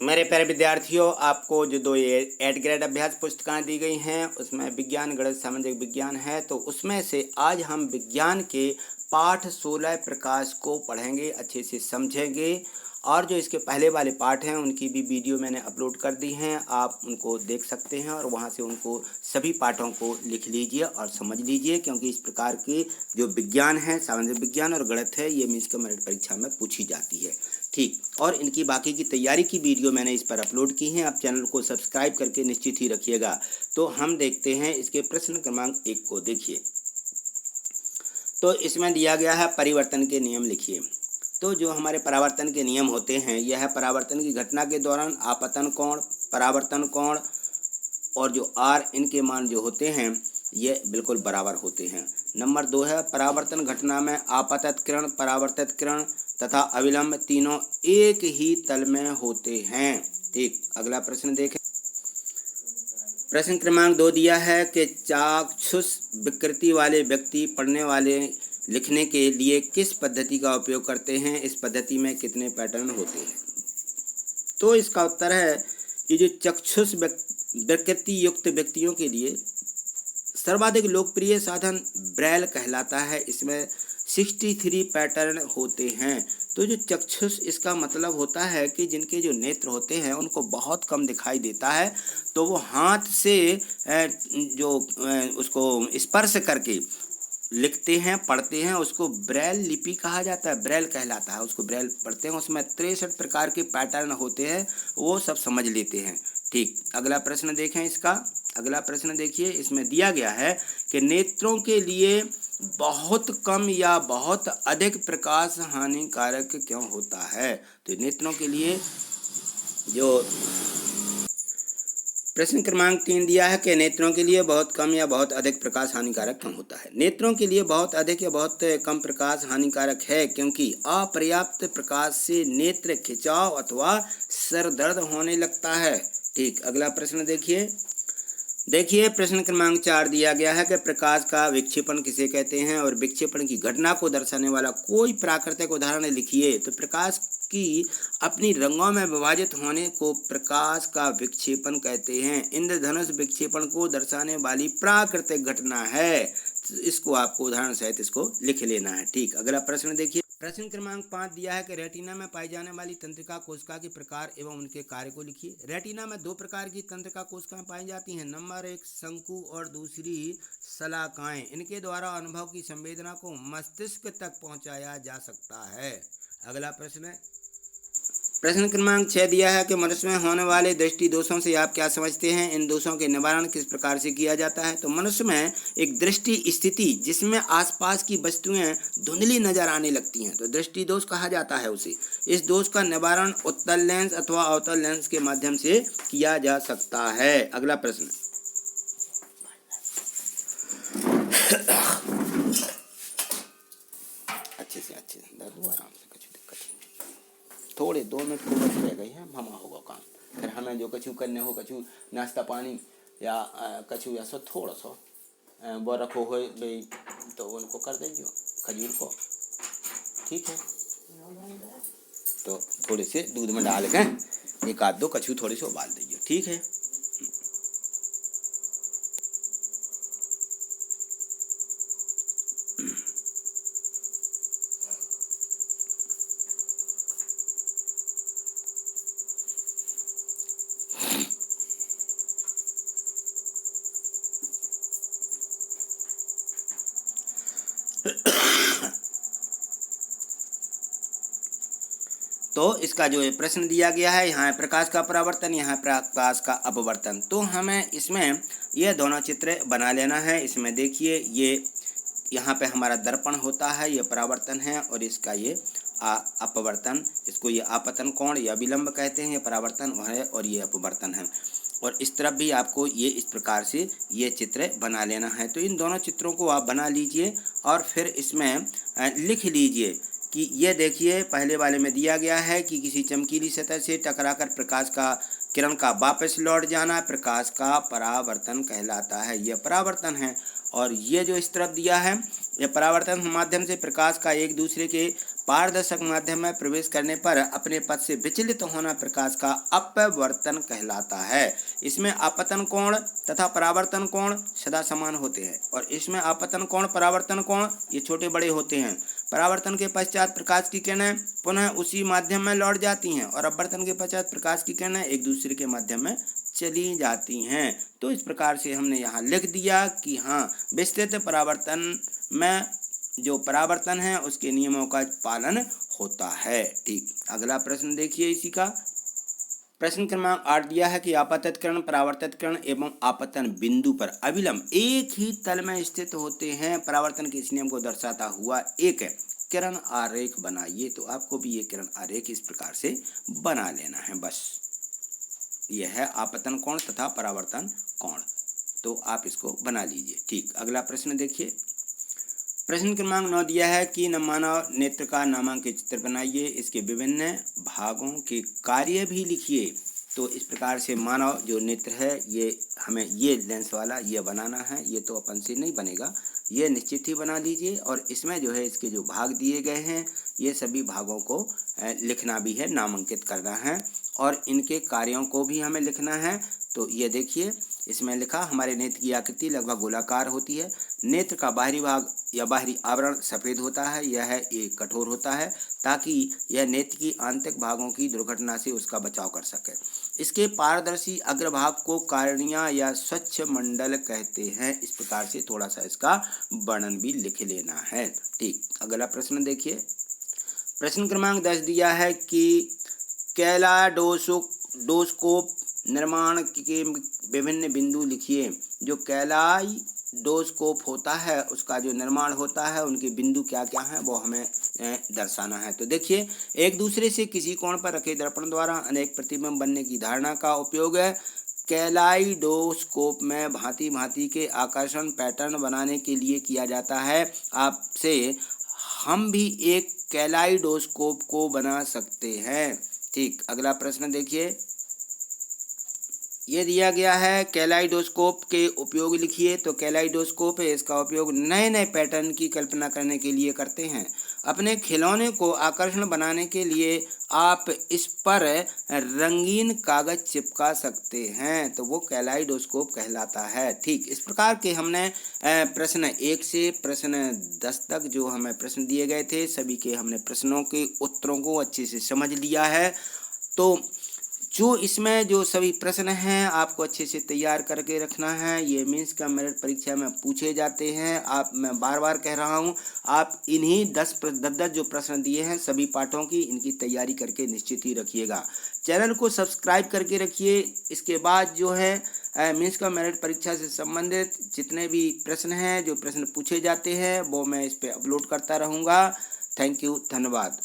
मेरे प्यारे विद्यार्थियों, आपको जो दो ये 8 ग्रेड अभ्यास पुस्तकें दी गई हैं उसमें विज्ञान, गणित, सामाजिक विज्ञान है। तो उसमें से आज हम विज्ञान के पाठ 16 प्रकाश को पढ़ेंगे, अच्छे से समझेंगे। और जो इसके पहले वाले पाठ हैं उनकी भी वीडियो मैंने अपलोड कर दी हैं, आप उनको देख सकते हैं और वहां से उनको सभी पाठों को लिख लीजिए और समझ लीजिए, क्योंकि इस प्रकार के जो विज्ञान है, सामाजिक विज्ञान और गणित है, ये मीन्स के मेरिट परीक्षा में पूछी जाती है। ठीक, और इनकी बाकी की तैयारी की वीडियो मैंने इस पर अपलोड की हैं, आप चैनल को सब्सक्राइब करके निश्चित ही रखिएगा। तो हम देखते हैं इसके प्रश्न क्रमांक 1 को। देखिए, तो इसमें दिया गया है परिवर्तन के नियम लिखिए। तो जो हमारे परावर्तन के नियम होते हैं, यह है परावर्तन की घटना के दौरान आपतन कोण, परावर्तन कोण और जो आर, इनके मान जो होते हैं ये बिल्कुल बराबर होते हैं। नंबर 2 है परावर्तन घटना में आपतत किरण, परावर्तित किरण तथा अविलंब तीनों एक ही तल में होते हैं। ठीक, अगला प्रश्न देखें। प्रश्न क्रमांक 2 दिया है कि चाक्षुष विकृति वाले व्यक्ति पढ़ने वाले लिखने के लिए किस पद्धति का उपयोग करते हैं, इस पद्धति में कितने पैटर्न होते हैं। तो इसका उत्तर है कि जो चक्षुष विकृति युक्त व्यक्तियों के लिए सर्वाधिक लोकप्रिय साधन ब्रेल कहलाता है। इसमें 63 पैटर्न होते हैं। तो जो चक्षुष, इसका मतलब होता है कि जिनके जो नेत्र होते हैं उनको बहुत कम दिखाई देता है, तो वो हाथ से जो उसको स्पर्श करके लिखते हैं, पढ़ते हैं, उसको ब्रेल लिपि कहा जाता है, ब्रेल कहलाता है, उसको ब्रेल पढ़ते हैं। उसमें 63 प्रकार के पैटर्न होते हैं, वो सब समझ लेते हैं। ठीक, अगला प्रश्न देखें इसका। अगला प्रश्न देखिए, इसमें दिया गया है कि नेत्रों के लिए बहुत कम या बहुत अधिक प्रकाश हानिकारक क्यों होता है। तो नेत्रों के लिए जो प्रश्न क्रमांक 3 दिया है कि नेत्रों के लिए बहुत कम या बहुत अधिक प्रकाश हानिकारक क्यों होता है। नेत्रों के लिए बहुत अधिक या बहुत कम प्रकाश हानिकारक है क्योंकि अपर्याप्त प्रकाश से नेत्र खिंचाव अथवा सर दर्द होने लगता है। ठीक, अगला प्रश्न देखिए प्रश्न क्रमांक 4 दिया गया है कि प्रकाश का विक्षेपण किसे कहते हैं और विक्षेपण की घटना को दर्शाने वाला कोई प्राकृतिक उदाहरण लिखिए। तो प्रकाश की अपनी रंगों में विभाजित होने को प्रकाश का विक्षेपण कहते हैं। इंद्रधनुष विक्षेपण को दर्शाने वाली प्राकृतिक घटना है। इसको आपको उदाहरण सहित इसको लिख लेना है। ठीक, अगला प्रश्न देखिए। प्रश्न क्रमांक 5 दिया है कि रेटिना में पाई जाने वाली तंत्रिका कोशिका के प्रकार एवं उनके कार्य को लिखिए। रेटिना में 2 प्रकार की तंत्रिका कोशिकाएं पाई जाती हैं। नंबर 1 शंकु और दूसरी शलाकाएं। इनके द्वारा अनुभव की संवेदना को मस्तिष्क तक पहुंचाया जा सकता है। अगला प्रश्न क्रमांक 6 दिया है कि मनुष्य में होने वाले दृष्टि दोषों से आप क्या समझते हैं, इन दोषों के निवारण किस प्रकार से किया जाता है। तो मनुष्य में एक दृष्टि स्थिति जिसमें आसपास की वस्तुएं धुंधली नजर आने लगती हैं, तो दृष्टि दोष कहा जाता है उसे। इस दोष का निवारण उत्तल लेंस अथवा अवतल लेंस के माध्यम से किया जा सकता है। अगला प्रश्न अच्छे से आराम से, कुछ दिक्कत नहीं, थोड़े 2 मिनट को बच रह गई है, हम होगा काम। फिर हमें जो कछु करने हो, कछु नाश्ता पानी या कछु ऐसा थोड़ा सा वो रखो हो भाई, तो उनको कर देंगे खजूर को। ठीक है, तो थोड़े से दूध में डाल के 1 आध 2 कछु थोड़े से उबाल दीजिए। ठीक है, तो इसका जो प्रश्न दिया गया है, यहाँ है प्रकाश का परावर्तन, यहाँ प्रकाश का अपवर्तन। तो हमें इसमें यह दोनों चित्र बना लेना है। इसमें देखिए, ये यहाँ पे हमारा दर्पण होता है, ये परावर्तन है, और इसका ये अपवर्तन, इसको ये आपतन कोण या विलंब कहते हैं। ये परावर्तन है और ये अपवर्तन है। और इस तरफ भी आपको ये इस प्रकार से ये चित्र बना लेना है। तो इन दोनों चित्रों को आप बना लीजिए और फिर इसमें लिख लीजिए कि ये देखिए, पहले वाले में दिया गया है कि किसी चमकीली सतह से टकराकर प्रकाश का किरण का वापस लौट जाना प्रकाश का परावर्तन कहलाता है। यह परावर्तन है। और ये जो इस तरफ दिया है, यह परावर्तन के माध्यम से प्रकाश का एक दूसरे के पारदर्शक माध्यम में प्रवेश करने पर अपने पथ से विचलित होना प्रकाश का अपवर्तन कहलाता है। इसमें आपतन कोण तथा परावर्तन कोण सदा समान होते हैं और इसमें आपतन कोण परावर्तन कोण ये छोटे बड़े होते हैं। परावर्तन के पश्चात प्रकाश की किरणें पुनः उसी माध्यम में लौट जाती हैं और अपवर्तन के पश्चात प्रकाश की किरणें एक दूसरे के माध्यम में चली जाती हैं। तो इस प्रकार से हमने यहाँ लिख दिया कि हाँ, विस्तृत परावर्तन में जो परावर्तन है उसके नियमों का पालन होता है। ठीक, अगला प्रश्न देखिए इसी का। प्रश्न क्रमांक 8 दिया है कि आपतित किरण, परावर्तित किरण एवं आपतन बिंदु पर अविलंब एक ही तल में स्थित होते हैं। परावर्तन के इस नियम को दर्शाता हुआ एक किरण आरेख बनाइए। तो आपको भी ये किरण आरेख इस प्रकार से बना लेना है। बस यह है आपतन कोण तथा परावर्तन कोण, तो आप इसको बना लीजिए। ठीक, अगला प्रश्न देखिए। प्रश्न क्रमांक 9 दिया है कि मानव नेत्र का नामांकित चित्र बनाइए, इसके विभिन्न भागों के कार्य भी लिखिए। तो इस प्रकार से मानव जो नेत्र है ये हमें ये लेंस वाला ये बनाना है। ये तो अपन से नहीं बनेगा, ये निश्चित ही बना लीजिए। और इसमें जो है इसके जो भाग दिए गए हैं ये सभी भागों को लिखना भी है, नामांकित करना है और इनके कार्यों को भी हमें लिखना है। तो ये देखिए इसमें लिखा, हमारे नेत्र की आकृति लगभग गोलाकार होती है। नेत्र का बाहरी भाग या बाहरी आवरण सफ़ेद होता है, यह एक कठोर होता है ताकि यह नेत्र की आंतरिक भागों की दुर्घटना से उसका बचाव कर सके। इसके पारदर्शी अग्रभाग को कार्निया या स्वच्छ मंडल कहते हैं। इस प्रकार से थोड़ा सा इसका वर्णन भी लिख लेना है। ठीक, अगला प्रश्न देखिए। प्रश्न क्रमांक 10 दिया है कि कैलाइडोस्कोप निर्माण के विभिन्न बिंदु लिखिए। जो कैलाइडोस्कोप होता है उसका जो निर्माण होता है उनके बिंदु क्या क्या हैं वो हमें दर्शाना है। तो देखिए, एक दूसरे से किसी कोण पर रखे दर्पण द्वारा अनेक प्रतिबिंब बनने की धारणा का उपयोग कैलाइडोस्कोप में भांति भांति के आकर्षण पैटर्न बनाने के लिए किया जाता है। आपसे हम भी एक कैलाइडोस्कोप को बना सकते हैं। ठीक, अगला प्रश्न देखिए। ये दिया गया है कैलाइडोस्कोप के उपयोग लिखिए। तो कैलाइडोस्कोप है, इसका उपयोग नए नए पैटर्न की कल्पना करने के लिए करते हैं। अपने खिलौने को आकर्षण बनाने के लिए आप इस पर रंगीन कागज चिपका सकते हैं, तो वो कैलाइडोस्कोप कहलाता है। ठीक, इस प्रकार के हमने प्रश्न 1 से प्रश्न 10 तक जो हमें प्रश्न दिए गए थे सभी के हमने प्रश्नों के उत्तरों को अच्छे से समझ लिया है। तो जो इसमें जो सभी प्रश्न हैं आपको अच्छे से तैयार करके रखना है। ये मेंस का मेरिट परीक्षा में पूछे जाते हैं। मैं बार बार कह रहा हूँ, आप इन्हीं 10 जो प्रश्न दिए हैं सभी पाठों की इनकी तैयारी करके निश्चित ही रखिएगा। चैनल को सब्सक्राइब करके रखिए। इसके बाद जो है मेंस का मेरिट परीक्षा से संबंधित जितने भी प्रश्न हैं, जो प्रश्न पूछे जाते हैं वो मैं इस पर अपलोड करता रहूँगा। थैंक यू, धन्यवाद।